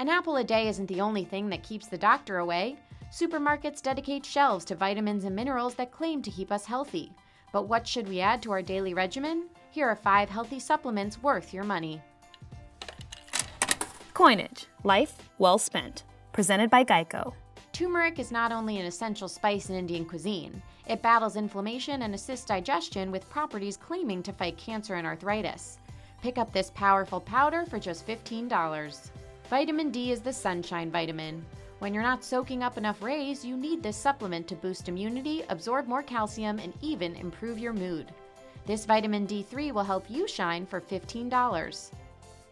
An apple a day isn't the only thing that keeps the doctor away. Supermarkets dedicate shelves to vitamins and minerals that claim to keep us healthy. But what should we add to our daily regimen? Here are 5 healthy supplements worth your money. Coinage. Life well spent. Presented by Geico. Tumeric is not only an essential spice in Indian cuisine, it battles inflammation and assists digestion with properties claiming to fight cancer and arthritis. Pick up this powerful powder for just $15. Vitamin D is the sunshine vitamin. When you're not soaking up enough rays, you need this supplement to boost immunity, absorb more calcium, and even improve your mood. This vitamin D3 will help you shine for $15.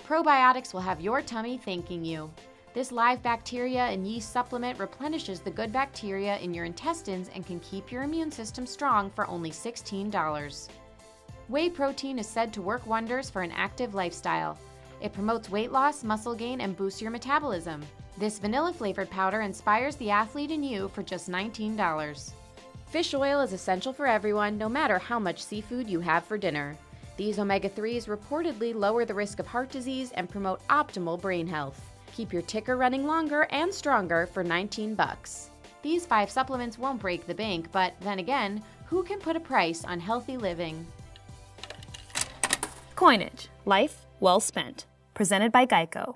Probiotics will have your tummy thanking you. This live bacteria and yeast supplement replenishes the good bacteria in your intestines and can keep your immune system strong for only $16. Whey protein is said to work wonders for an active lifestyle. It promotes weight loss, muscle gain, and boosts your metabolism. This vanilla-flavored powder inspires the athlete in you for just $19. Fish oil is essential for everyone, no matter how much seafood you have for dinner. These omega-3s reportedly lower the risk of heart disease and promote optimal brain health. Keep your ticker running longer and stronger for $19. These 5 supplements won't break the bank, but then again, who can put a price on healthy living? Coinage. Life well spent. Presented by Geico.